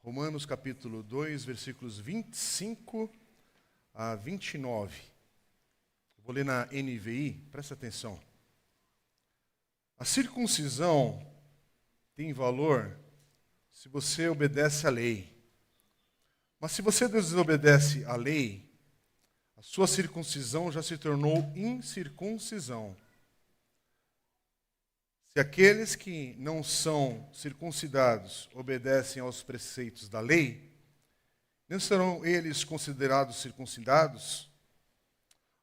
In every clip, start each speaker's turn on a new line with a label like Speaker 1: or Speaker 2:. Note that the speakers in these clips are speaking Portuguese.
Speaker 1: Romanos capítulo 2, versículos 25 a 29. Vou ler na NVI, presta atenção. A circuncisão tem valor se você obedece à lei. Mas se você desobedece à lei, a sua circuncisão já se tornou incircuncisão. Se aqueles que não são circuncidados obedecem aos preceitos da lei, não serão eles considerados circuncidados?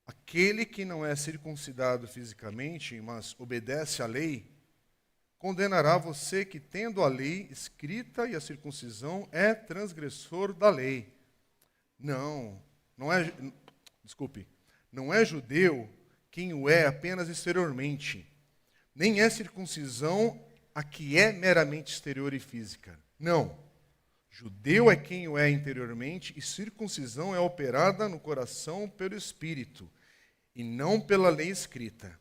Speaker 1: Aquele que não é circuncidado fisicamente, mas obedece à lei, condenará você que, tendo a lei escrita e a circuncisão, é transgressor da lei. Não é judeu quem o é apenas exteriormente. Nem é circuncisão a que é meramente exterior e física. Não. Judeu é quem o é interiormente e circuncisão é operada no coração pelo Espírito e não pela lei escrita.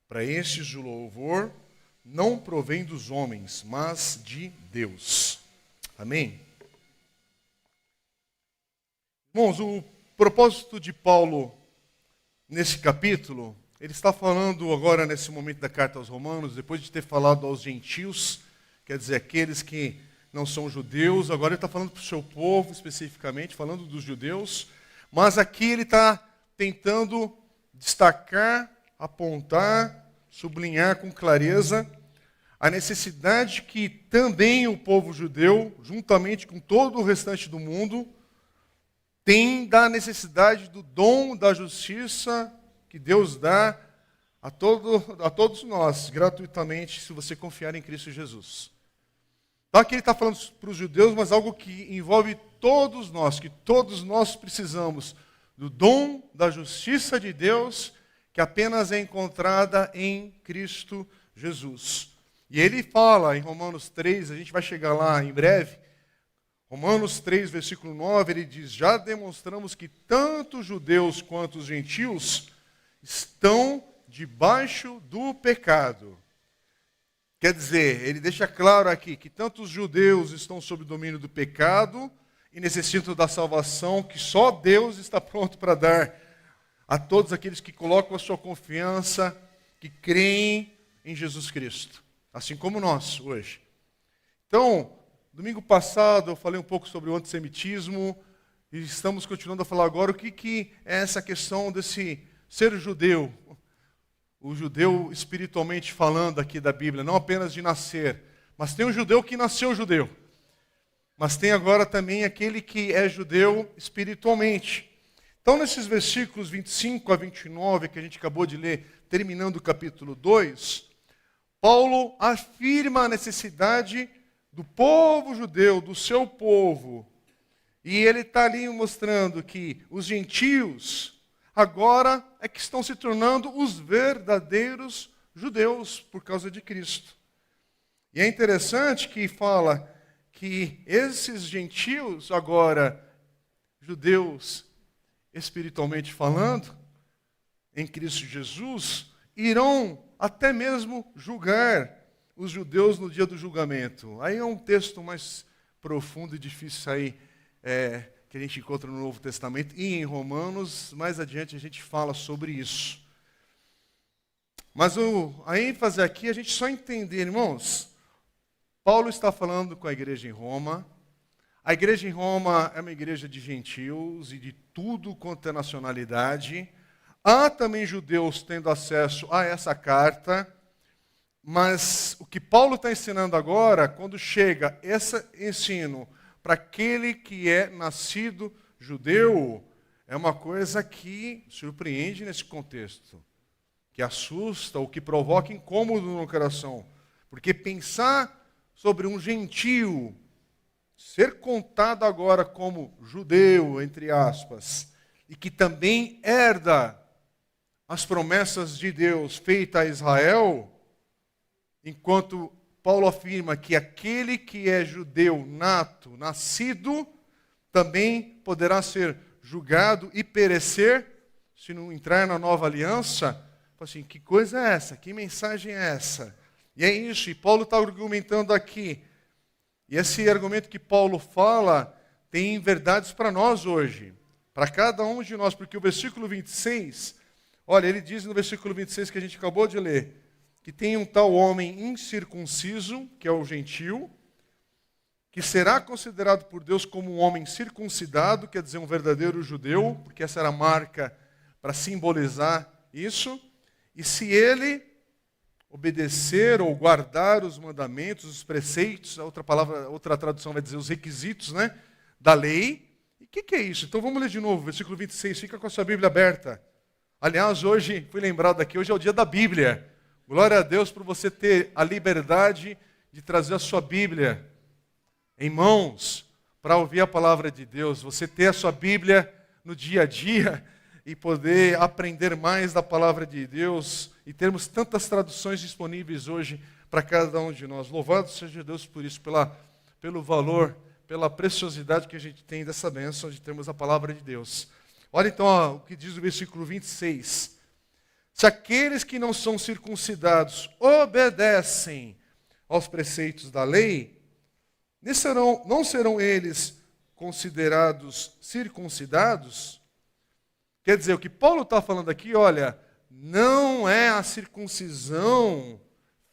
Speaker 1: Para estes o louvor não provém dos homens, mas de Deus. Amém? Irmãos, o propósito de Paulo nesse capítulo, ele está falando agora nesse momento da carta aos Romanos, depois de ter falado aos gentios, quer dizer, aqueles que não são judeus, agora ele está falando para o seu povo especificamente, falando dos judeus, mas aqui ele está tentando destacar, apontar, sublinhar com clareza a necessidade que também o povo judeu, juntamente com todo o restante do mundo, tem da necessidade do dom da justiça que Deus dá a todos nós, gratuitamente, se você confiar em Cristo Jesus. Então aqui ele está falando para os judeus, mas algo que envolve todos nós, que todos nós precisamos do dom da justiça de Deus, que apenas é encontrada em Cristo Jesus. E ele fala em Romanos 3, a gente vai chegar lá em breve, Romanos 3, versículo 9, ele diz: já demonstramos que tanto os judeus quanto os gentios estão debaixo do pecado. Quer dizer, ele deixa claro aqui que tanto os judeus estão sob o domínio do pecado e necessitam da salvação que só Deus está pronto para dar a todos aqueles que colocam a sua confiança, que creem em Jesus Cristo, assim como nós hoje. Então, domingo passado eu falei um pouco sobre o antissemitismo e estamos continuando a falar agora o que é essa questão desse ser judeu, o judeu espiritualmente falando aqui da Bíblia, não apenas de nascer, mas tem um judeu que nasceu judeu, mas tem agora também aquele que é judeu espiritualmente. Então, nesses versículos 25 a 29 que a gente acabou de ler, terminando o capítulo 2, Paulo afirma a necessidade do povo judeu, do seu povo, e ele está ali mostrando que os gentios agora é que estão se tornando os verdadeiros judeus por causa de Cristo. E é interessante que fala que esses gentios agora, judeus espiritualmente falando, em Cristo Jesus, irão até mesmo julgar os judeus no dia do julgamento. Aí é um texto mais profundo e difícil aí, que a gente encontra no Novo Testamento e em Romanos, mais adiante a gente fala sobre isso. Mas a ênfase aqui, a gente só entender, irmãos, Paulo está falando com a igreja em Roma. A igreja em Roma é uma igreja de gentios e de tudo quanto é nacionalidade. Há também judeus tendo acesso a essa carta, mas o que Paulo está ensinando agora, quando chega esse ensino para aquele que é nascido judeu, é uma coisa que surpreende nesse contexto, que assusta, ou que provoca incômodo no coração. Porque pensar sobre um gentio ser contado agora como judeu, entre aspas, e que também herda as promessas de Deus feitas a Israel, enquanto Paulo afirma que aquele que é judeu nato, nascido, também poderá ser julgado e perecer se não entrar na nova aliança. Assim, que coisa é essa? Que mensagem é essa? E é isso, e Paulo está argumentando aqui E esse argumento que Paulo fala tem verdades para nós hoje, para cada um de nós, porque o versículo 26, olha, ele diz no versículo 26 que a gente acabou de ler, que tem um tal homem incircunciso, que é o gentio, que será considerado por Deus como um homem circuncidado, quer dizer, um verdadeiro judeu, porque essa era a marca para simbolizar isso. E se ele obedecer ou guardar os mandamentos, os preceitos, outra tradução vai dizer os requisitos, né, da lei. E o que é isso? Então vamos ler de novo, versículo 26, fica com a sua Bíblia aberta. Aliás, hoje, fui lembrado aqui, hoje é o dia da Bíblia. Glória a Deus por você ter a liberdade de trazer a sua Bíblia em mãos para ouvir a palavra de Deus. Você ter a sua Bíblia no dia a dia e poder aprender mais da palavra de Deus e termos tantas traduções disponíveis hoje para cada um de nós. Louvado seja Deus por isso, pelo valor, pela preciosidade que a gente tem dessa bênção de termos a palavra de Deus. Olha então o que diz o versículo 26. Se aqueles que não são circuncidados obedecem aos preceitos da lei, não serão eles considerados circuncidados? Quer dizer, o que Paulo está falando aqui, olha, não é a circuncisão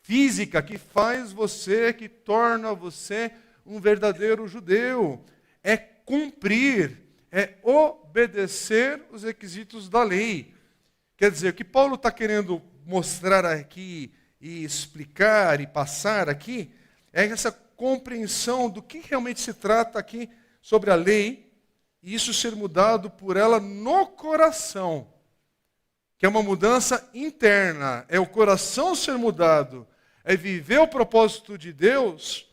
Speaker 1: física que faz você, que torna você um verdadeiro judeu. É cumprir, é obedecer os requisitos da lei. Quer dizer, o que Paulo está querendo mostrar aqui e explicar e passar aqui é essa compreensão do que realmente se trata aqui sobre a lei e isso ser mudado por ela no coração, que é uma mudança interna, é o coração ser mudado, é viver o propósito de Deus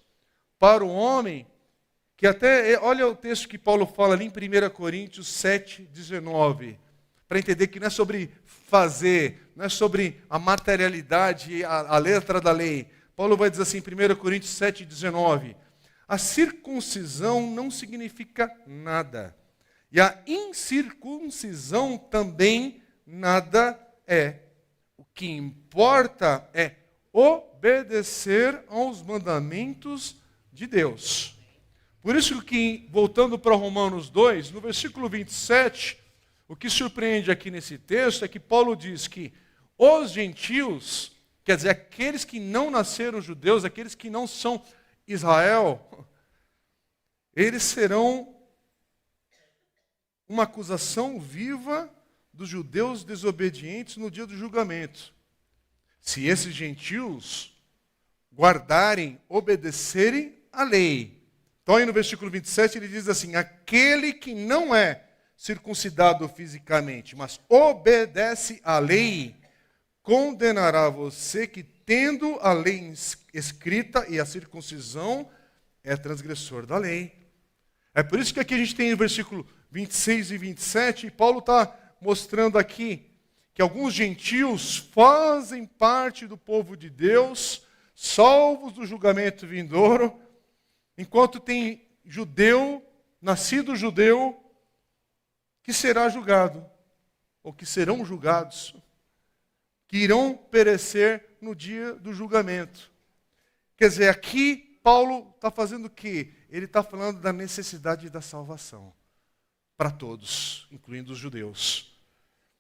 Speaker 1: para o homem, que até, olha o texto que Paulo fala ali em 1 Coríntios 7, 19, para entender que não é sobre fazer, não é sobre a materialidade, a letra da lei. Paulo vai dizer assim em 1 Coríntios 7, 19, a circuncisão não significa nada, e a incircuncisão também nada é. O que importa é obedecer aos mandamentos de Deus. Por isso que, voltando para Romanos 2, no versículo 27, o que surpreende aqui nesse texto é que Paulo diz que os gentios, quer dizer, aqueles que não nasceram judeus, aqueles que não são Israel, eles serão uma acusação viva dos judeus desobedientes no dia do julgamento. Se esses gentios guardarem, obedecerem a lei. Então aí no versículo 27 ele diz assim, aquele que não é circuncidado fisicamente, mas obedece à lei, condenará você que, tendo a lei escrita e a circuncisão, é transgressor da lei. É por isso que aqui a gente tem o versículo 26 e 27, e Paulo está mostrando aqui que alguns gentios fazem parte do povo de Deus, salvos do julgamento vindouro, enquanto tem judeu, nascido judeu, que será julgado, ou que serão julgados, que irão perecer no dia do julgamento. Quer dizer, aqui Paulo está fazendo o quê? Ele está falando da necessidade da salvação para todos, incluindo os judeus.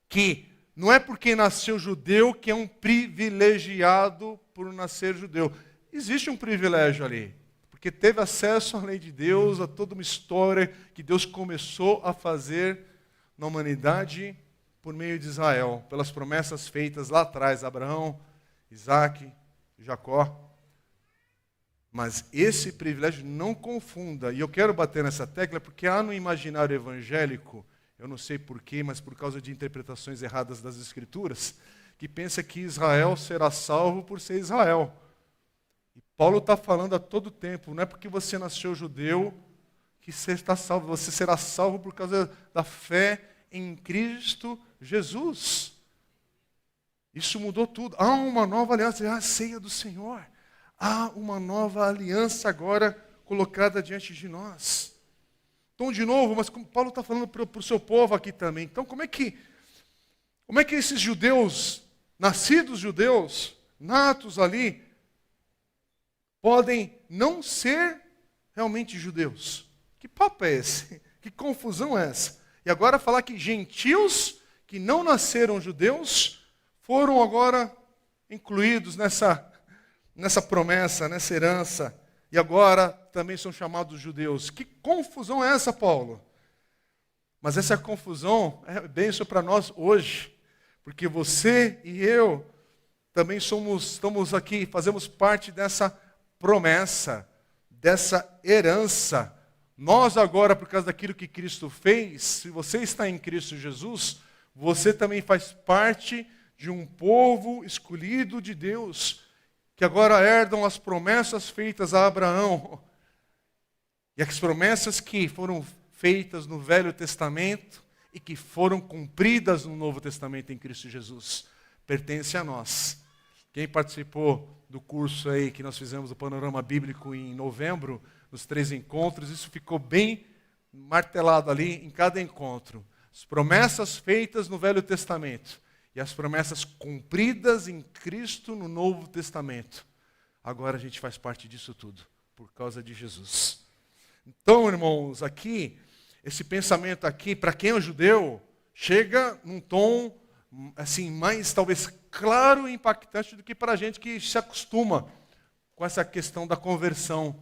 Speaker 1: Que não é porque nasceu judeu que é um privilegiado por nascer judeu. Existe um privilégio ali, porque teve acesso à lei de Deus, a toda uma história que Deus começou a fazer na humanidade por meio de Israel, pelas promessas feitas lá atrás, Abraão, Isaac, Jacó. Mas esse privilégio não confunda, e eu quero bater nessa tecla porque há no imaginário evangélico, eu não sei porquê, mas por causa de interpretações erradas das Escrituras, que pensa que Israel será salvo por ser Israel. E Paulo está falando a todo tempo, não é porque você nasceu judeu que você está salvo, você será salvo por causa da fé em Cristo Jesus. Isso mudou tudo. Há uma nova aliança, há a ceia do Senhor. Há uma nova aliança agora colocada diante de nós. Então, de novo, mas como Paulo está falando para o seu povo aqui também. Então, como é que esses judeus, nascidos judeus, natos ali, podem não ser realmente judeus. Que papo é esse? Que confusão é essa? E agora falar que gentios que não nasceram judeus foram agora incluídos nessa promessa, nessa herança, e agora também são chamados judeus. Que confusão é essa, Paulo? Mas essa confusão é bênção para nós hoje, porque você e eu também estamos aqui, fazemos parte dessa promessa, dessa herança. Nós agora, por causa daquilo que Cristo fez, se você está em Cristo Jesus, você também faz parte de um povo escolhido de Deus, que agora herdam as promessas feitas a Abraão. E as promessas que foram feitas no Velho Testamento e que foram cumpridas no Novo Testamento em Cristo Jesus, pertence a nós. Quem participou do curso aí que nós fizemos do Panorama Bíblico em novembro, nos 3 encontros, isso ficou bem martelado ali em cada encontro. As promessas feitas no Velho Testamento e as promessas cumpridas em Cristo no Novo Testamento. Agora a gente faz parte disso tudo, por causa de Jesus. Então, irmãos, aqui, esse pensamento aqui, para quem é judeu, chega num tom assim, mais talvez claro e impactante do que para a gente que se acostuma com essa questão da conversão,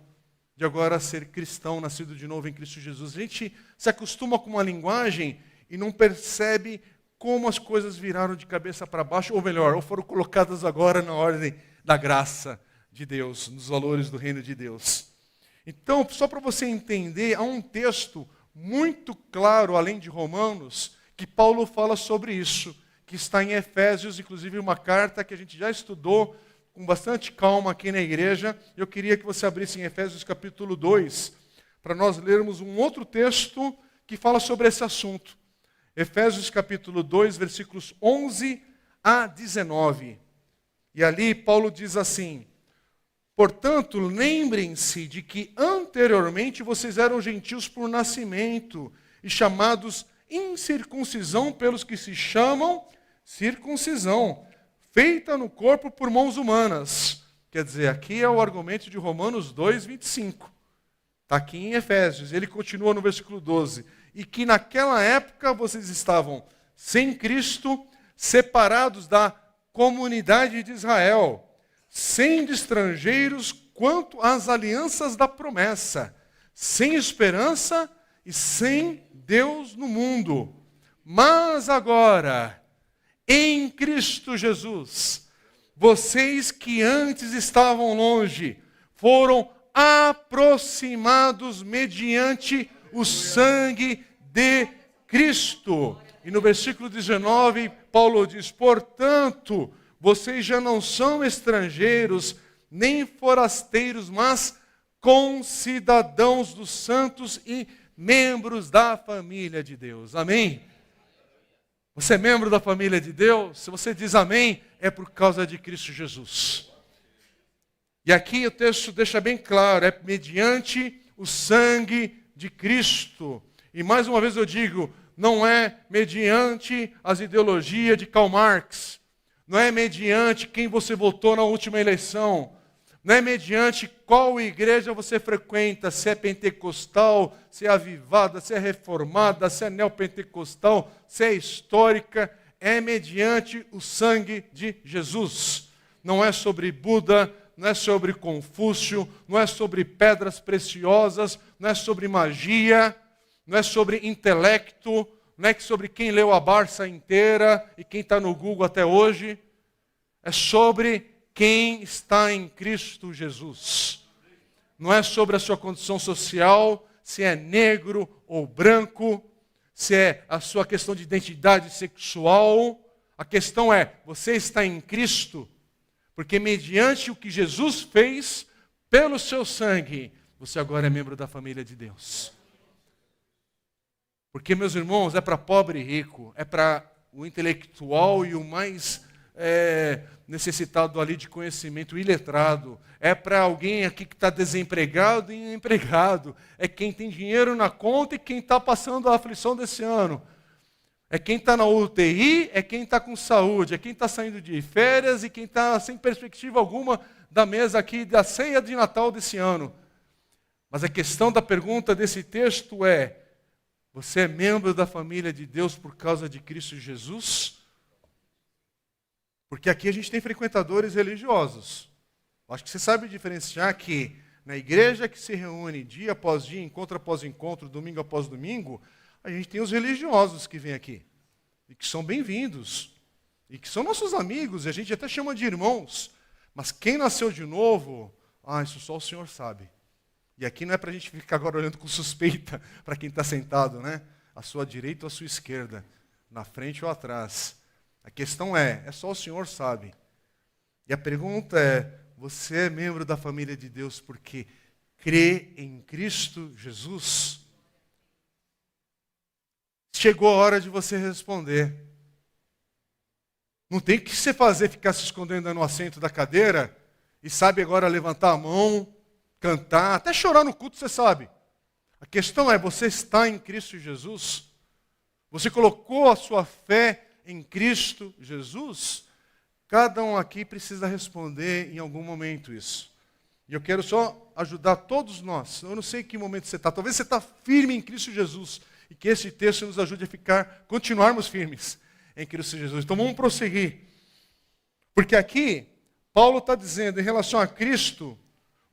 Speaker 1: de agora ser cristão, nascido de novo em Cristo Jesus. A gente se acostuma com uma linguagem e não percebe como as coisas viraram de cabeça para baixo, ou melhor, ou foram colocadas agora na ordem da graça de Deus, nos valores do reino de Deus. Então, só para você entender, há um texto muito claro, além de Romanos, que Paulo fala sobre isso, que está em Efésios, inclusive uma carta que a gente já estudou com bastante calma aqui na igreja. Eu queria que você abrisse em Efésios capítulo 2, para nós lermos um outro texto que fala sobre esse assunto. Efésios capítulo 2, versículos 11 a 19. E ali Paulo diz assim: portanto, lembrem-se de que anteriormente vocês eram gentios por nascimento e chamados incircuncisão pelos que se chamam circuncisão, feita no corpo por mãos humanas. Quer dizer, aqui é o argumento de Romanos 2, 25. Está aqui em Efésios. Ele continua no versículo 12. E que naquela época vocês estavam sem Cristo, separados da comunidade de Israel, sendo estrangeiros quanto às alianças da promessa, sem esperança e sem Deus no mundo. Mas agora, em Cristo Jesus, vocês que antes estavam longe, foram aproximados mediante o sangue de Cristo. E no versículo 19, Paulo diz: portanto, vocês já não são estrangeiros, nem forasteiros, mas concidadãos dos santos e membros da família de Deus. Amém? Você é membro da família de Deus? Se você diz amém, é por causa de Cristo Jesus. E aqui o texto deixa bem claro, é mediante o sangue de Cristo. E mais uma vez eu digo, não é mediante as ideologias de Karl Marx, não é mediante quem você votou na última eleição, não é mediante qual igreja você frequenta, se é pentecostal, se é avivada, se é reformada, se é neopentecostal, se é histórica, é mediante o sangue de Jesus. Não é sobre Buda, não é sobre Confúcio, não é sobre pedras preciosas, não é sobre magia, não é sobre intelecto, não é sobre quem leu a Barça inteira e quem está no Google até hoje. É sobre quem está em Cristo Jesus. Não é sobre a sua condição social, se é negro ou branco, se é a sua questão de identidade sexual. A questão é, você está em Cristo, porque mediante o que Jesus fez, pelo seu sangue, você agora é membro da família de Deus. Porque, meus irmãos, é para pobre e rico, é para o intelectual e o mais necessitado ali de conhecimento, iletrado, é para alguém aqui que está desempregado e empregado, é quem tem dinheiro na conta e quem está passando a aflição desse ano, é quem está na UTI, é quem está com saúde, é quem está saindo de férias e quem está sem perspectiva alguma da mesa aqui da ceia de Natal desse ano. Mas a questão da pergunta desse texto é: você é membro da família de Deus por causa de Cristo Jesus? Porque aqui a gente tem frequentadores religiosos. Acho que você sabe diferenciar que na igreja que se reúne dia após dia, encontro após encontro, domingo após domingo, a gente tem os religiosos que vêm aqui. E que são bem-vindos. E que são nossos amigos, e a gente até chama de irmãos. Mas quem nasceu de novo, isso só o Senhor sabe. E aqui não é para a gente ficar agora olhando com suspeita para quem está sentado, né? À sua direita ou à sua esquerda, na frente ou atrás. A questão é só o Senhor sabe. E a pergunta é: você é membro da família de Deus porque crê em Cristo Jesus? Chegou a hora de você responder. Não tem que você fazer ficar se escondendo no assento da cadeira e sabe agora levantar a mão, cantar, até chorar no culto, você sabe. A questão é: você está em Cristo Jesus? Você colocou a sua fé em Cristo Jesus? Cada um aqui precisa responder em algum momento isso. E eu quero só ajudar todos nós. Eu não sei em que momento você está. Talvez você está firme em Cristo Jesus. E que esse texto nos ajude a continuarmos firmes em Cristo Jesus. Então vamos prosseguir. Porque aqui, Paulo está dizendo, em relação a Cristo,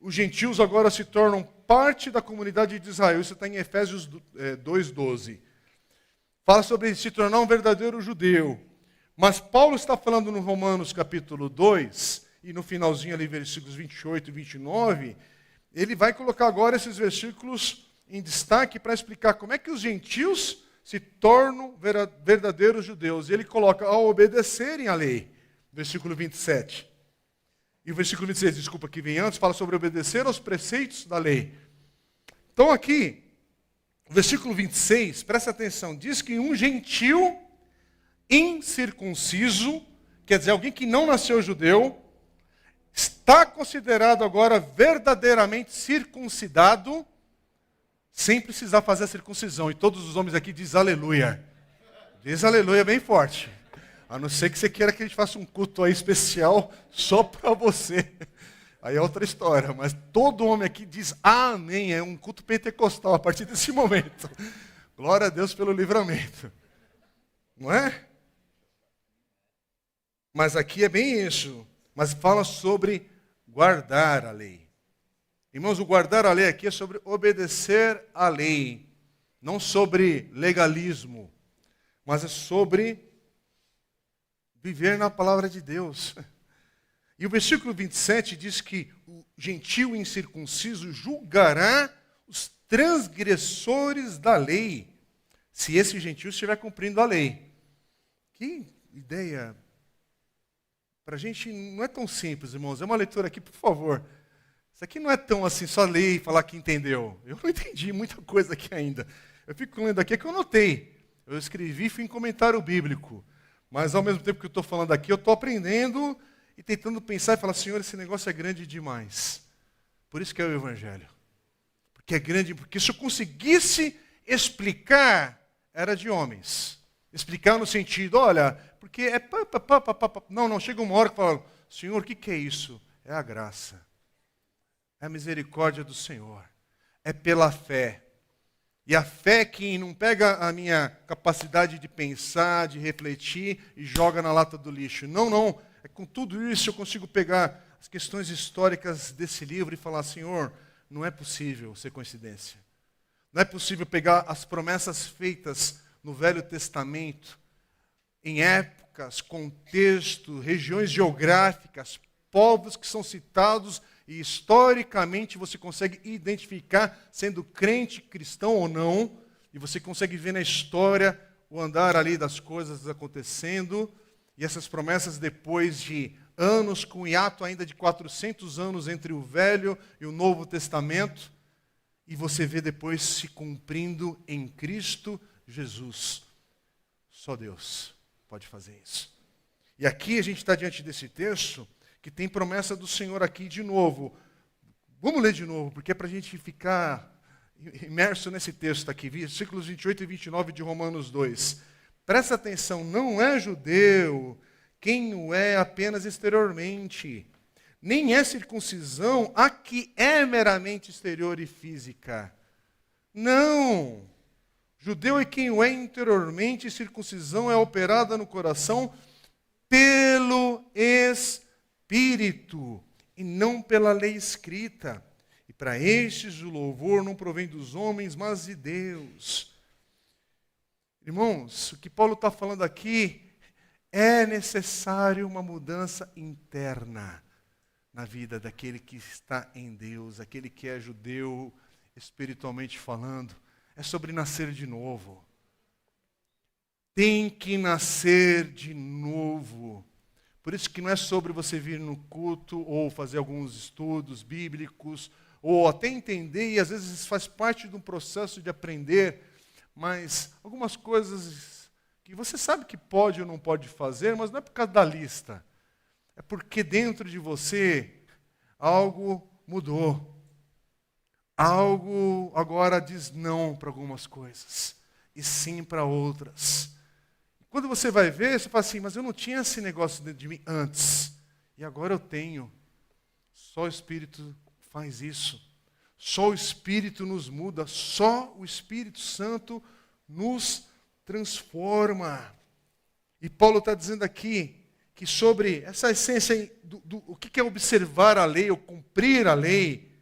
Speaker 1: os gentios agora se tornam parte da comunidade de Israel. Isso está em Efésios 2:12. Fala sobre se tornar um verdadeiro judeu. Mas Paulo está falando no Romanos capítulo 2, e no finalzinho ali, versículos 28 e 29, ele vai colocar agora esses versículos em destaque para explicar como é que os gentios se tornam verdadeiros judeus. E ele coloca: ao obedecerem à lei, versículo 27. E o versículo 26, desculpa, que vem antes, fala sobre obedecer aos preceitos da lei. Então aqui, o versículo 26, presta atenção, diz que um gentio incircunciso, quer dizer, alguém que não nasceu judeu, está considerado agora verdadeiramente circuncidado, sem precisar fazer a circuncisão. E todos os homens aqui dizem aleluia. Diz aleluia bem forte. A não ser que você queira que a gente faça um culto aí especial só para você. Aí é outra história. Mas todo homem aqui diz amém. É um culto pentecostal a partir desse momento. Glória a Deus pelo livramento. Não é? Mas aqui é bem isso. Mas fala sobre guardar a lei. Irmãos, o guardar a lei aqui é sobre obedecer à lei. Não sobre legalismo. Mas é sobre viver na palavra de Deus. E o versículo 27 diz que o gentio incircunciso julgará os transgressores da lei, se esse gentio estiver cumprindo a lei. Que ideia! Para a gente não é tão simples, irmãos. É uma leitura aqui, por favor. Isso aqui não é tão assim, só ler e falar que entendeu. Eu não entendi muita coisa aqui ainda. Eu fico lendo aqui, é que eu notei. Eu escrevi e fui em comentário bíblico. Mas ao mesmo tempo que eu estou falando aqui, eu estou aprendendo e tentando pensar e falar: Senhor, esse negócio é grande demais. Por isso que é o Evangelho. Porque é grande, porque se eu conseguisse explicar, era de homens. Explicar no sentido, olha, porque é Não, chega uma hora que fala: Senhor, o que é isso? É a graça. É a misericórdia do Senhor. É pela fé. E a fé que não pega a minha capacidade de pensar, de refletir e joga na lata do lixo. Não. É com tudo isso eu consigo pegar as questões históricas desse livro e falar: Senhor, não é possível ser coincidência. Não é possível pegar as promessas feitas no Velho Testamento, em épocas, contexto, regiões geográficas, povos que são citados e historicamente você consegue identificar, sendo crente, cristão ou não, e você consegue ver na história o andar ali das coisas acontecendo, e essas promessas depois de anos, com um hiato ainda de 400 anos entre o Velho e o Novo Testamento, e você vê depois se cumprindo em Cristo Jesus. Só Deus pode fazer isso. E aqui a gente está diante desse texto que tem promessa do Senhor aqui de novo. Vamos ler de novo, porque é para a gente ficar imerso nesse texto aqui, versículos 28 e 29 de Romanos 2. Presta atenção, não é judeu quem o é apenas exteriormente, nem é circuncisão a que é meramente exterior e física. Não! Judeu é quem o é interiormente, circuncisão é operada no coração pelo Espírito, e não pela lei escrita. E para estes o louvor não provém dos homens, mas de Deus. Irmãos, o que Paulo está falando aqui é necessário uma mudança interna na vida daquele que está em Deus, aquele que é judeu, espiritualmente falando. É sobre nascer de novo. Tem que nascer de novo. Por isso que não é sobre você vir no culto ou fazer alguns estudos bíblicos, ou até entender, e às vezes faz parte de um processo de aprender, mas algumas coisas que você sabe que pode ou não pode fazer, mas não é por causa da lista. É porque dentro de você algo mudou. Algo agora diz não para algumas coisas e sim para outras. Quando você vai ver, você fala assim, mas eu não tinha esse negócio dentro de mim antes. E agora eu tenho. Só o Espírito faz isso. Só o Espírito nos muda. Só o Espírito Santo nos transforma. E Paulo está dizendo aqui que sobre essa essência o que é observar a lei ou cumprir a lei,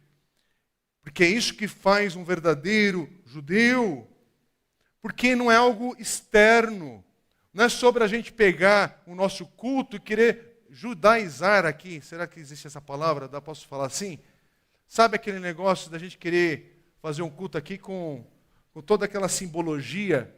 Speaker 1: porque é isso que faz um verdadeiro judeu, porque não é algo externo, não é sobre a gente pegar o nosso culto e querer judaizar aqui, será que existe essa palavra? Posso falar assim? Sabe aquele negócio da gente querer fazer um culto aqui com toda aquela simbologia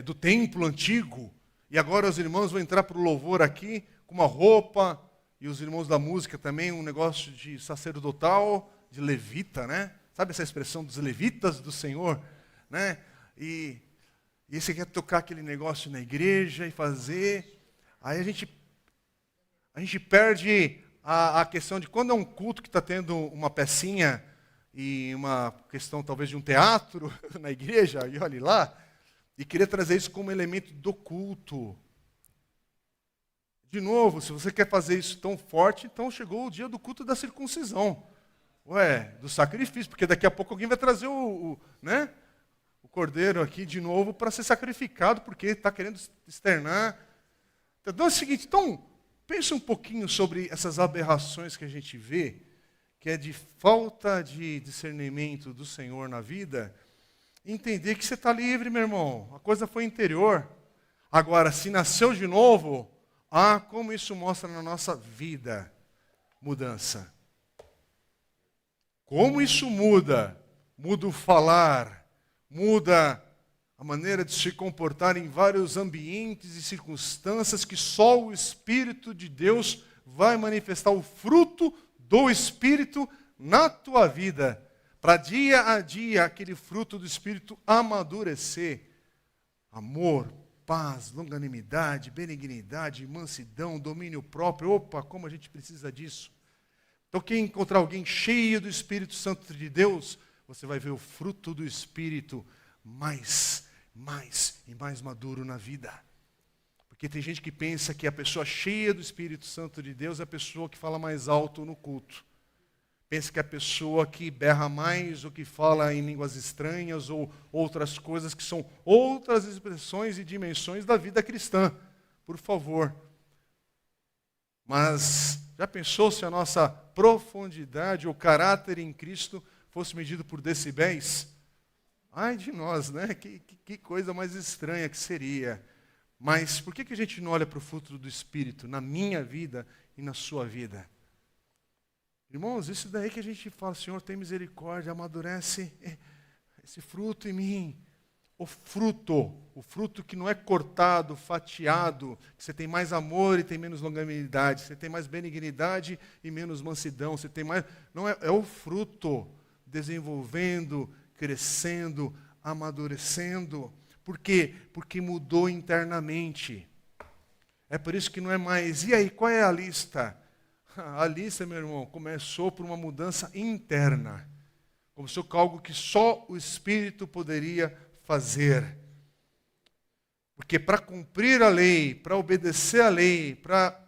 Speaker 1: do templo antigo, e agora os irmãos vão entrar para o louvor aqui com uma roupa, e os irmãos da música também, um negócio de sacerdotal, de levita, né? Sabe essa expressão dos levitas do Senhor, né? E você quer tocar aquele negócio na igreja e fazer, aí a gente perde a questão de quando é um culto que está tendo uma pecinha e uma questão talvez de um teatro na igreja, e olhe lá, e querer trazer isso como elemento do culto. De novo, se você quer fazer isso tão forte, então chegou o dia do culto da circuncisão. Do sacrifício, porque daqui a pouco alguém vai trazer o cordeiro aqui de novo para ser sacrificado, porque está querendo externar. Então é o seguinte, pense um pouquinho sobre essas aberrações que a gente vê, que é de falta de discernimento do Senhor na vida, e entender que você está livre, meu irmão, a coisa foi interior. Agora, se nasceu de novo, como isso mostra na nossa vida mudança. Como isso muda? Muda o falar, muda a maneira de se comportar em vários ambientes e circunstâncias que só o Espírito de Deus vai manifestar o fruto do Espírito na tua vida, para dia a dia aquele fruto do Espírito amadurecer. Amor, paz, longanimidade, benignidade, mansidão, domínio próprio. Opa, como a gente precisa disso. Então, quem encontrar alguém cheio do Espírito Santo de Deus, você vai ver o fruto do Espírito mais e mais maduro na vida. Porque tem gente que pensa que a pessoa cheia do Espírito Santo de Deus é a pessoa que fala mais alto no culto. Pensa que é a pessoa que berra mais ou que fala em línguas estranhas ou outras coisas que são outras expressões e dimensões da vida cristã. Por favor. Mas já pensou se a nossa profundidade ou caráter em Cristo fosse medido por decibéis? Ai de nós, né? Que coisa mais estranha que seria. Mas por que a gente não olha para o fruto do Espírito na minha vida e na sua vida? Irmãos, isso daí que a gente fala, Senhor, tem misericórdia, amadurece esse fruto em mim. O fruto que não é cortado, fatiado, que você tem mais amor e tem menos longanimidade, você tem mais benignidade e menos mansidão, você tem mais... Não é o fruto desenvolvendo, crescendo, amadurecendo. Por quê? Porque mudou internamente. É por isso que não é mais... E aí, qual é a lista? A lista, meu irmão, começou por uma mudança interna. Começou com algo que só o Espírito poderia fazer. Porque para cumprir a lei, para obedecer a lei, para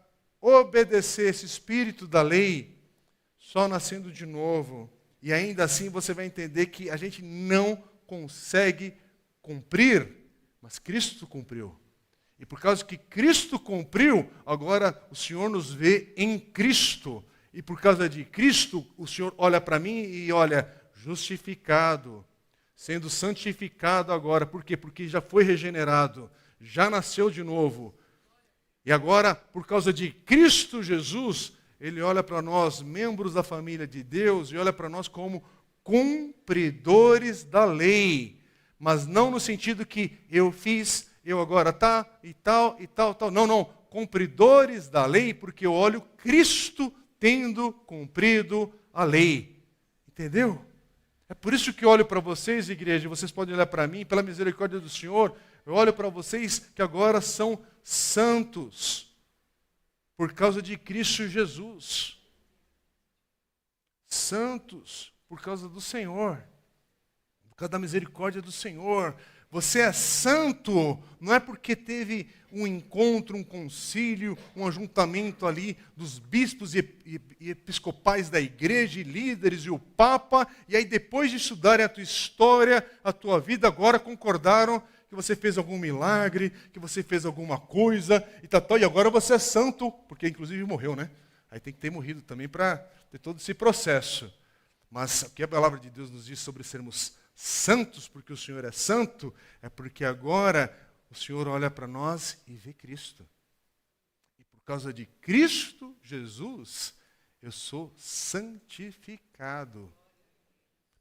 Speaker 1: obedecer esse espírito da lei, só nascendo de novo. E ainda assim você vai entender que a gente não consegue cumprir, mas Cristo cumpriu. E por causa que Cristo cumpriu, agora o Senhor nos vê em Cristo. E por causa de Cristo, o Senhor olha para mim e olha, justificado, sendo santificado agora. Por quê? Porque já foi regenerado, já nasceu de novo. E agora, por causa de Cristo Jesus, Ele olha para nós, membros da família de Deus, e olha para nós como cumpridores da lei. Mas não no sentido que eu fiz, eu agora tá, e tal, e tal, tal. Não, não. Cumpridores da lei, porque eu olho Cristo tendo cumprido a lei. Entendeu? É por isso que eu olho para vocês, igreja, vocês podem olhar para mim, pela misericórdia do Senhor, eu olho para vocês que agora são santos, por causa de Cristo Jesus. Santos, por causa do Senhor, por causa da misericórdia do Senhor. Você é santo, não é porque teve um encontro, um concílio, um ajuntamento ali dos bispos e episcopais da igreja, e líderes e o Papa, e aí depois de estudarem a tua história, a tua vida, agora concordaram que você fez algum milagre, que você fez alguma coisa, e agora você é santo, porque inclusive morreu, né? Aí tem que ter morrido também para ter todo esse processo. Mas o que a palavra de Deus nos diz sobre sermos santos, porque o Senhor é santo, é porque agora o Senhor olha para nós e vê Cristo. E por causa de Cristo Jesus, eu sou santificado.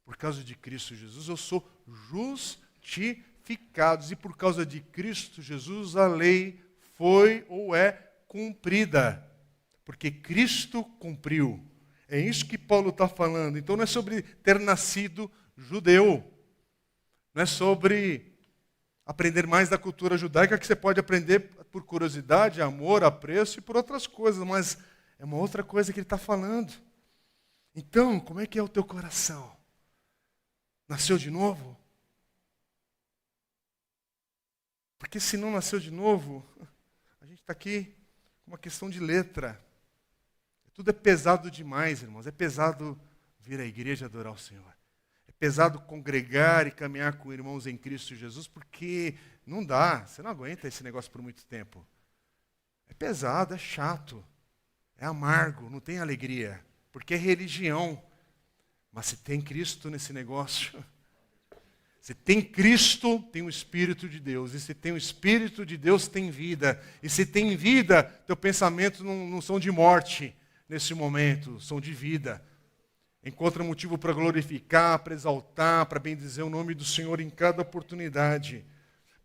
Speaker 1: Por causa de Cristo Jesus, eu sou justificado. E por causa de Cristo Jesus, a lei foi ou é cumprida. Porque Cristo cumpriu. É isso que Paulo está falando. Então não é sobre ter nascido judeu. Não é sobre aprender mais da cultura judaica, que você pode aprender por curiosidade, amor, apreço e por outras coisas, mas é uma outra coisa que ele está falando. Então, como é que é o teu coração? Nasceu de novo? Porque se não nasceu de novo, a gente está aqui com uma questão de letra. Tudo é pesado demais, irmãos. É pesado vir à igreja adorar o Senhor. É pesado congregar e caminhar com irmãos em Cristo Jesus, porque não dá, você não aguenta esse negócio por muito tempo. É pesado, é chato, é amargo, não tem alegria, porque é religião. Mas se tem Cristo nesse negócio, se tem Cristo, tem o Espírito de Deus. E se tem o Espírito de Deus, tem vida. E se tem vida, teu pensamento não são de morte nesse momento, são de vida. Encontra motivo para glorificar, para exaltar, para bendizer o nome do Senhor em cada oportunidade.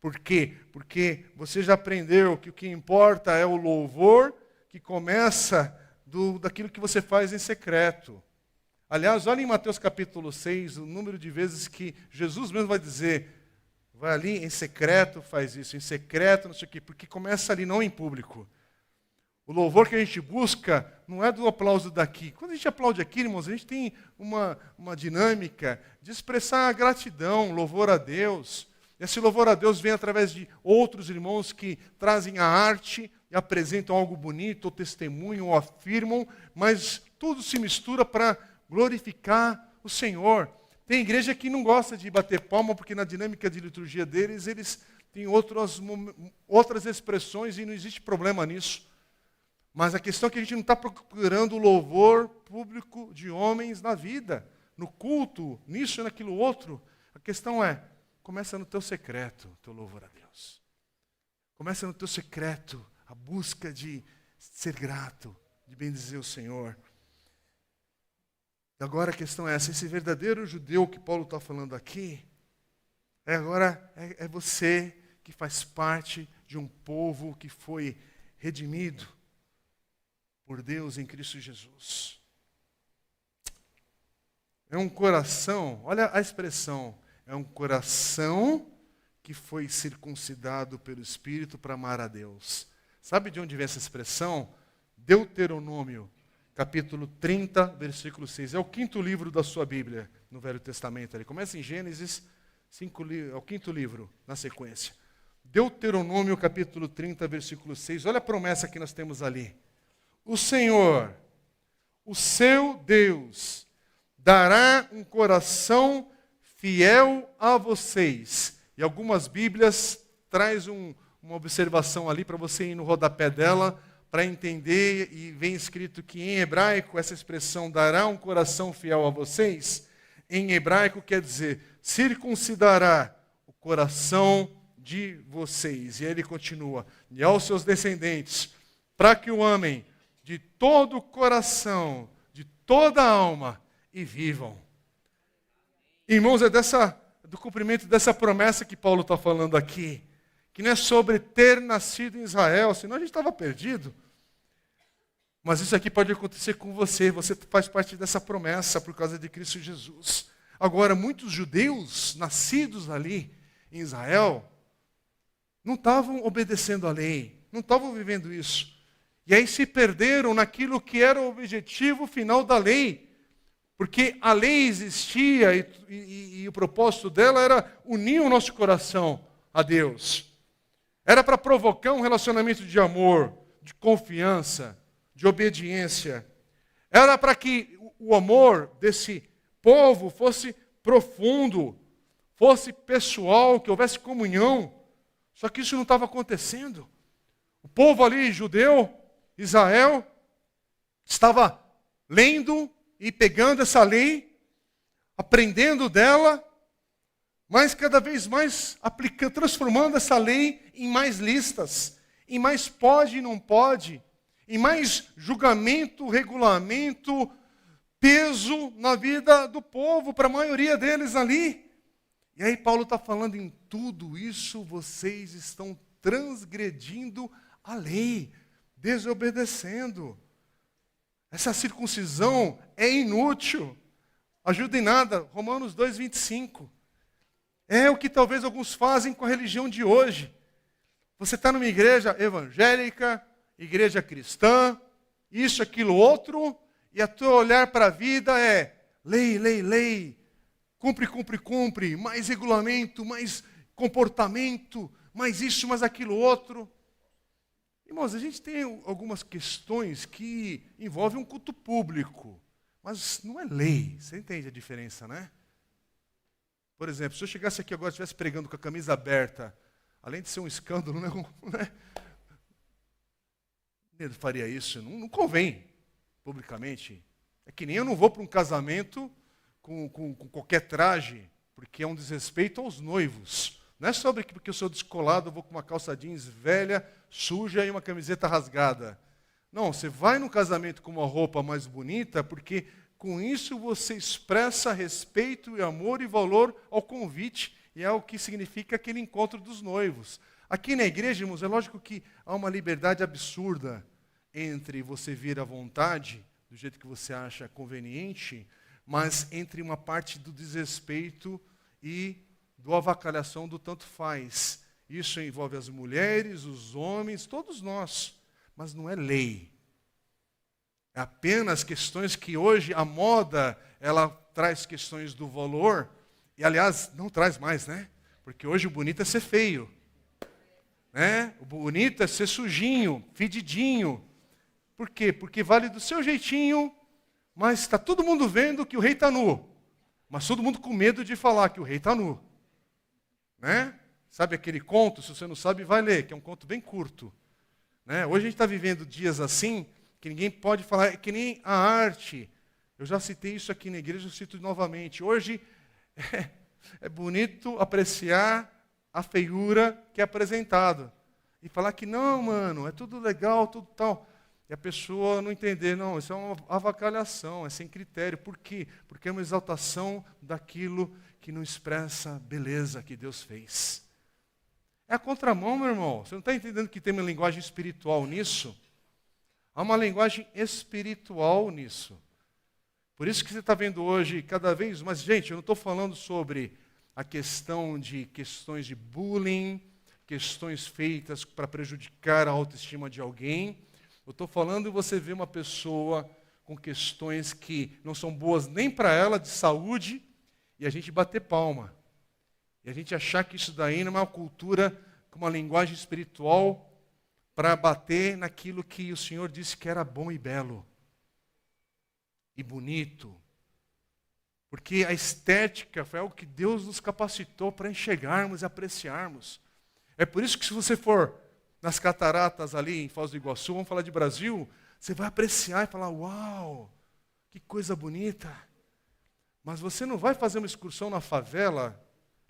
Speaker 1: Por quê? Porque você já aprendeu que o que importa é o louvor que começa daquilo que você faz em secreto. Aliás, olha em Mateus capítulo 6, o número de vezes que Jesus mesmo vai dizer, vai ali em secreto, faz isso, em secreto, não sei o quê, porque começa ali, não em público. O louvor que a gente busca não é do aplauso daqui. Quando a gente aplaude aqui, irmãos, a gente tem uma dinâmica de expressar gratidão, louvor a Deus. E esse louvor a Deus vem através de outros irmãos que trazem a arte e apresentam algo bonito, ou testemunham, ou afirmam, mas tudo se mistura para glorificar o Senhor. Tem igreja que não gosta de bater palma, porque na dinâmica de liturgia deles, eles têm outras expressões e não existe problema nisso. Mas a questão é que a gente não está procurando o louvor público de homens na vida, no culto, nisso e naquilo outro. A questão é, começa no teu secreto, teu louvor a Deus. Começa no teu secreto, a busca de ser grato, de bendizer o Senhor. E agora a questão é essa, esse verdadeiro judeu que Paulo está falando aqui, é você que faz parte de um povo que foi redimido por Deus em Cristo Jesus. É um coração, olha a expressão, é um coração que foi circuncidado pelo Espírito para amar a Deus. Sabe de onde vem essa expressão? Deuteronômio, capítulo 30, versículo 6. É o 5º livro da sua Bíblia, no Velho Testamento. Ele começa em Gênesis, é o 5º livro, na sequência. Deuteronômio, capítulo 30, versículo 6. Olha a promessa que nós temos ali. o Senhor, o seu Deus, dará um coração fiel a vocês. E algumas Bíblias traz uma observação ali para você ir no rodapé dela, para entender, e vem escrito que em hebraico essa expressão dará um coração fiel a vocês, em hebraico quer dizer circuncidará o coração de vocês. E aí ele continua, e aos seus descendentes, para que o amem de todo o coração, de toda a alma, e vivam. Irmãos, é do cumprimento dessa promessa que Paulo está falando aqui, que não é sobre ter nascido em Israel, senão a gente estava perdido. Mas isso aqui pode acontecer com você faz parte dessa promessa por causa de Cristo Jesus. Agora, muitos judeus nascidos ali em Israel não estavam obedecendo à lei, não estavam vivendo isso. E aí se perderam naquilo que era o objetivo final da lei. Porque a lei existia e o propósito dela era unir o nosso coração a Deus. Era para provocar um relacionamento de amor, de confiança, de obediência. Era para que o amor desse povo fosse profundo, fosse pessoal, que houvesse comunhão. Só que isso não estava acontecendo. O povo ali, judeu, Israel, estava lendo e pegando essa lei, aprendendo dela, mas cada vez mais aplicando, transformando essa lei em mais listas, em mais pode e não pode, em mais julgamento, regulamento, peso na vida do povo, para a maioria deles ali. E aí Paulo está falando, em tudo isso vocês estão transgredindo a lei, desobedecendo. Essa circuncisão é inútil, ajuda em nada. Romanos 2:25. É o que talvez alguns fazem com a religião de hoje. Você está numa igreja evangélica, igreja cristã, isso, aquilo, outro, e a tua olhar para a vida é lei, lei, lei, cumpre, cumpre, cumpre, mais regulamento, mais comportamento, mais isso, mais aquilo, outro. Irmãos, a gente tem algumas questões que envolvem um culto público, mas não é lei. Você entende a diferença, né? Por exemplo, se eu chegasse aqui agora e estivesse pregando com a camisa aberta, além de ser um escândalo, né? Eu faria isso, não convém, publicamente. É que nem eu não vou para um casamento com qualquer traje, porque é um desrespeito aos noivos. Não é sobre que porque eu sou descolado, eu vou com uma calça jeans velha, suja e uma camiseta rasgada. Não, você vai no casamento com uma roupa mais bonita, porque com isso você expressa respeito e amor e valor ao convite, e é o que significa aquele encontro dos noivos. Aqui na igreja, irmãos, é lógico que há uma liberdade absurda entre você vir à vontade, do jeito que você acha conveniente, mas entre uma parte do desrespeito e do avacalhação do tanto faz. Isso envolve as mulheres, os homens, todos nós. Mas não é lei. É apenas questões que hoje a moda, ela traz questões do valor. E, aliás, não traz mais, né? Porque hoje o bonito é ser feio. Né? O bonito é ser sujinho, fedidinho. Por quê? Porque vale do seu jeitinho, mas está todo mundo vendo que o rei está nu. Mas todo mundo com medo de falar que o rei está nu. Né? Sabe aquele conto? Se você não sabe, vai ler, que é um conto bem curto. Né? Hoje a gente está vivendo dias assim, que ninguém pode falar, é que nem a arte. Eu já citei isso aqui na igreja, eu cito novamente. Hoje é bonito apreciar a feiura que é apresentado. E falar que não, mano, é tudo legal, tudo tal. E a pessoa não entender, não, isso é uma avacalhação, é sem critério. Por quê? Porque é uma exaltação daquilo que não expressa a beleza que Deus fez. É a contramão, meu irmão. Você não está entendendo que tem uma linguagem espiritual nisso? Há uma linguagem espiritual nisso. Por isso que você está vendo hoje cada vez mais. Gente, eu não estou falando sobre a questão de questões de bullying, questões feitas para prejudicar a autoestima de alguém. Eu estou falando você ver uma pessoa com questões que não são boas nem para ela, de saúde, e a gente bater palma. E a gente achar que isso daí não é uma cultura com uma linguagem espiritual para bater naquilo que o Senhor disse que era bom e belo e bonito. Porque a estética foi algo que Deus nos capacitou para enxergarmos e apreciarmos. É por isso que se você for nas cataratas ali em Foz do Iguaçu, vamos falar de Brasil, você vai apreciar e falar, uau, que coisa bonita. Mas você não vai fazer uma excursão na favela,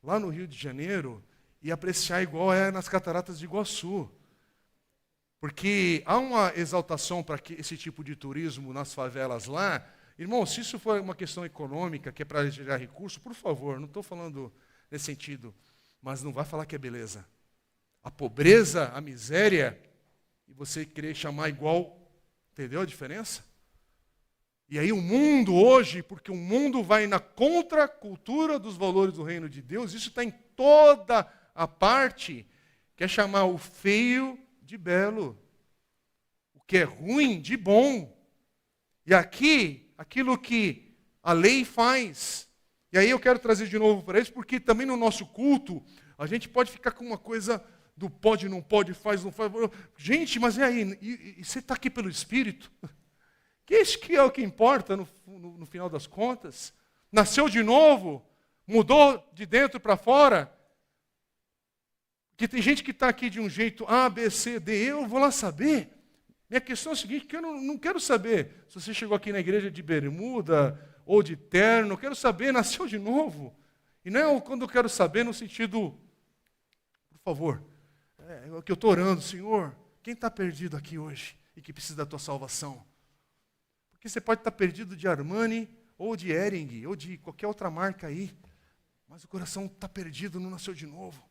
Speaker 1: lá no Rio de Janeiro, e apreciar igual é nas cataratas de Iguaçu. Porque há uma exaltação para esse tipo de turismo nas favelas lá. Irmão, se isso for uma questão econômica, que é para gerar recurso, por favor, não estou falando nesse sentido, mas não vai falar que é beleza. A pobreza, a miséria, e você querer chamar igual, entendeu a diferença? E aí o mundo hoje, porque o mundo vai na contracultura dos valores do reino de Deus, isso está em toda a parte, quer chamar o feio de belo, o que é ruim de bom. E aqui, aquilo que a lei faz. E aí eu quero trazer de novo para isso, porque também no nosso culto, a gente pode ficar com uma coisa do pode, não pode, faz, não faz. Gente, mas e aí? E você está aqui pelo Espírito? Que isso que é o que importa no final das contas? Nasceu de novo? Mudou de dentro para fora? Que tem gente que está aqui de um jeito A, B, C, D, eu vou lá saber. Minha questão é a seguinte, que eu não quero saber se você chegou aqui na igreja de bermuda ou de terno, eu quero saber, nasceu de novo. E não é quando eu quero saber no sentido, por favor, é o que eu estou orando, Senhor, quem está perdido aqui hoje e que precisa da tua salvação? Porque você pode estar perdido de Armani, ou de Hering, ou de qualquer outra marca aí, mas o coração está perdido, não nasceu de novo.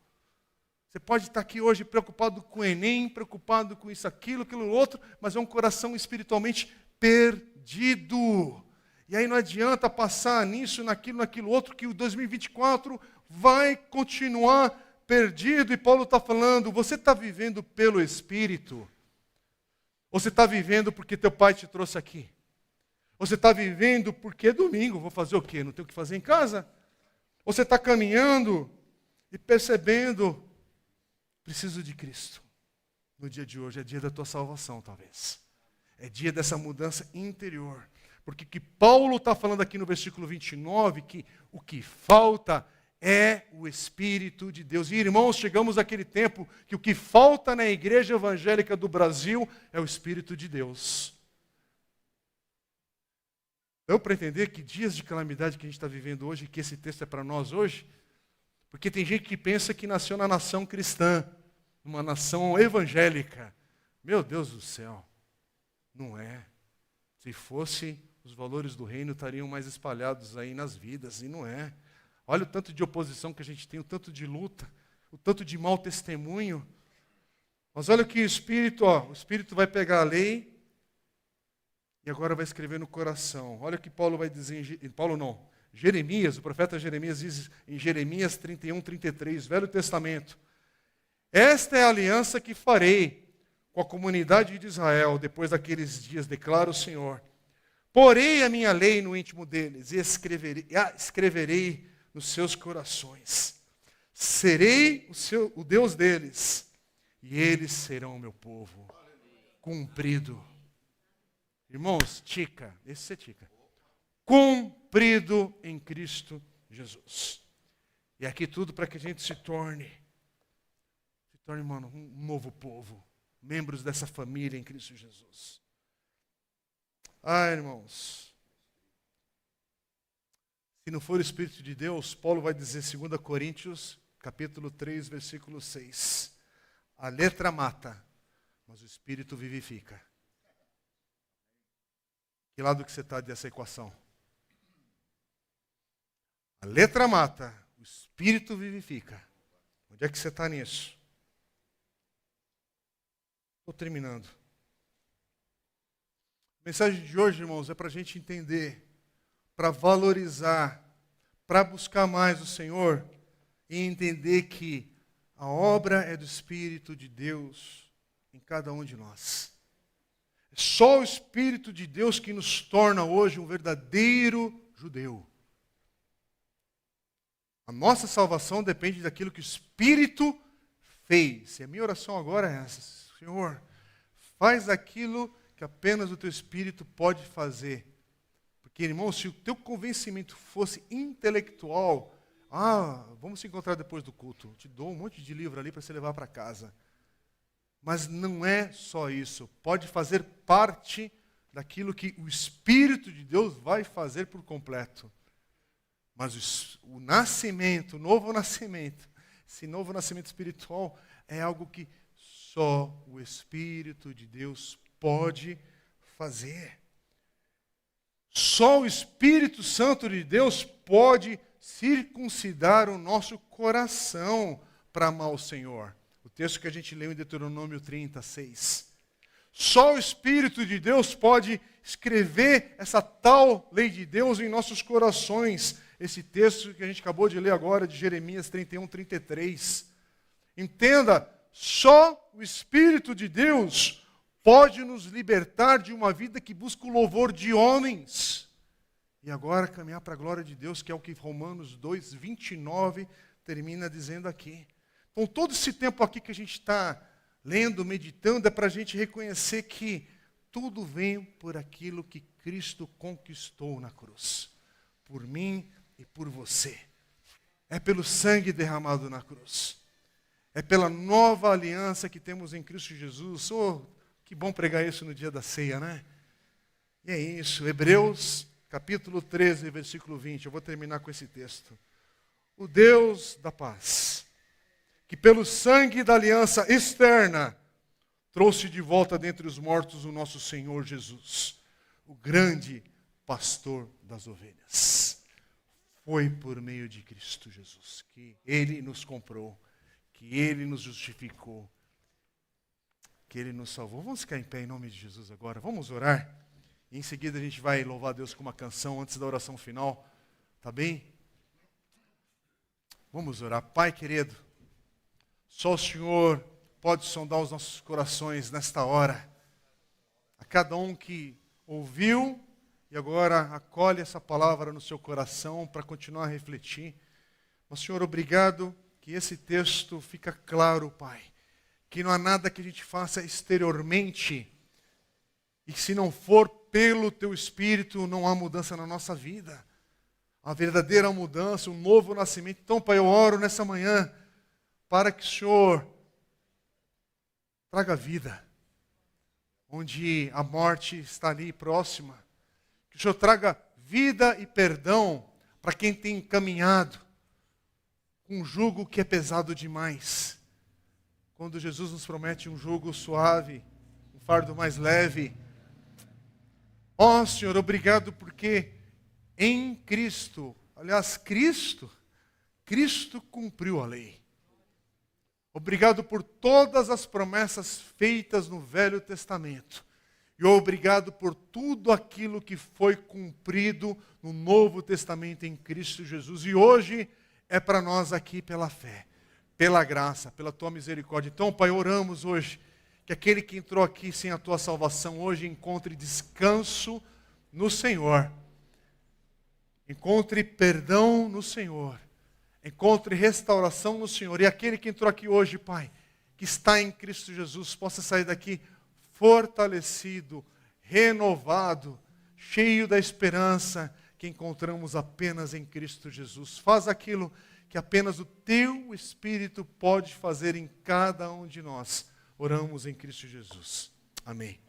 Speaker 1: Você pode estar aqui hoje preocupado com o Enem, preocupado com isso, aquilo outro, mas é um coração espiritualmente perdido. E aí não adianta passar nisso, naquilo outro, que o 2024 vai continuar perdido. E Paulo está falando, você está vivendo pelo Espírito? Ou você está vivendo porque teu pai te trouxe aqui? Ou você está vivendo porque é domingo, vou fazer o quê? Não tenho o que fazer em casa? Ou você está caminhando e percebendo, preciso de Cristo. No dia de hoje é dia da tua salvação, talvez. É dia dessa mudança interior. Porque que Paulo está falando aqui no versículo 29, que o que falta é o Espírito de Deus. E irmãos, chegamos àquele tempo que o que falta na igreja evangélica do Brasil é o Espírito de Deus. Deu para entender que dias de calamidade que a gente está vivendo hoje, que esse texto é para nós hoje? Porque tem gente que pensa que nasceu na nação cristã, numa nação evangélica. Meu Deus do céu, não é. Se fosse, os valores do reino estariam mais espalhados aí nas vidas, e não é. Olha o tanto de oposição que a gente tem, o tanto de luta, o tanto de mau testemunho. Mas olha que o Espírito vai pegar a lei e agora vai escrever no coração. Olha o que Paulo vai dizer, Jeremias, o profeta Jeremias diz em Jeremias 31, 33, Velho Testamento. Esta é a aliança que farei com a comunidade de Israel depois daqueles dias, declara o Senhor. Porei a minha lei no íntimo deles e escreverei nos seus corações. Serei o Deus deles e eles serão o meu povo. Cumprido. Irmãos, esse é tica. Cumprido em Cristo Jesus. E aqui tudo para que a gente se torne, mano, um novo povo. Membros dessa família em Cristo Jesus. Irmãos. Se não for o Espírito de Deus, Paulo vai dizer em 2 Coríntios, capítulo 3, versículo 6. A letra mata, mas o Espírito vivifica. Que lado que você está dessa equação? A letra mata, o Espírito vivifica. Onde é que você está nisso? Estou terminando. A mensagem de hoje, irmãos, é para a gente entender, para valorizar, para buscar mais o Senhor e entender que a obra é do Espírito de Deus em cada um de nós. É só o Espírito de Deus que nos torna hoje um verdadeiro judeu. A nossa salvação depende daquilo que o Espírito fez. E a minha oração agora é essa. Senhor, Faz aquilo que apenas o teu Espírito pode fazer. Porque, irmão, se o teu convencimento fosse intelectual, vamos se encontrar depois do culto, te dou um monte de livro ali para você levar para casa. Mas não é só isso. Pode fazer parte daquilo que o Espírito de Deus vai fazer por completo. Mas o nascimento, o novo nascimento, esse novo nascimento espiritual é algo que só o Espírito de Deus pode fazer. Só o Espírito Santo de Deus pode circuncidar o nosso coração para amar o Senhor. O texto que a gente leu em Deuteronômio 36. Só o Espírito de Deus pode escrever essa tal lei de Deus em nossos corações. Esse texto que a gente acabou de ler agora, de Jeremias 31, 33. Entenda, só o Espírito de Deus pode nos libertar de uma vida que busca o louvor de homens. E agora caminhar para a glória de Deus, que é o que Romanos 2, 29 termina dizendo aqui. Então, todo esse tempo aqui que a gente está lendo, meditando, é para a gente reconhecer que tudo vem por aquilo que Cristo conquistou na cruz. Por mim e por você. É pelo sangue derramado na cruz. É pela nova aliança que temos em Cristo Jesus. Que bom pregar isso no dia da ceia, né? E é isso. Hebreus, capítulo 13, versículo 20. Eu vou terminar com esse texto. O Deus da paz, que pelo sangue da aliança externa trouxe de volta dentre os mortos o nosso Senhor Jesus, o grande pastor das ovelhas. Foi por meio de Cristo Jesus que Ele nos comprou, que Ele nos justificou, que Ele nos salvou. Vamos ficar em pé em nome de Jesus agora, vamos orar. E em seguida a gente vai louvar Deus com uma canção antes da oração final, tá bem? Vamos orar. Pai querido, só o Senhor pode sondar os nossos corações nesta hora. A cada um que ouviu e agora acolhe essa palavra no seu coração para continuar a refletir. Mas, Senhor, obrigado que esse texto fica claro, Pai. Que não há nada que a gente faça exteriormente e que se não for pelo Teu Espírito, não há mudança na nossa vida. A verdadeira mudança, um novo nascimento. Então, Pai, eu oro nessa manhã para que o Senhor traga vida, onde a morte está ali próxima. Que o Senhor traga vida e perdão para quem tem caminhado com um jugo que é pesado demais. Quando Jesus nos promete um jugo suave, um fardo mais leve. Ó Senhor, obrigado porque em Cristo, aliás, Cristo cumpriu a lei. Obrigado por todas as promessas feitas no Velho Testamento. E obrigado por tudo aquilo que foi cumprido no Novo Testamento em Cristo Jesus. E hoje é para nós aqui pela fé, pela graça, pela Tua misericórdia. Então, Pai, oramos hoje que aquele que entrou aqui sem a Tua salvação hoje encontre descanso no Senhor. Encontre perdão no Senhor. Encontre restauração no Senhor. E aquele que entrou aqui hoje, Pai, que está em Cristo Jesus, possa sair daqui fortalecido, renovado, cheio da esperança que encontramos apenas em Cristo Jesus. Faz aquilo que apenas o Teu Espírito pode fazer em cada um de nós. Oramos em Cristo Jesus. Amém.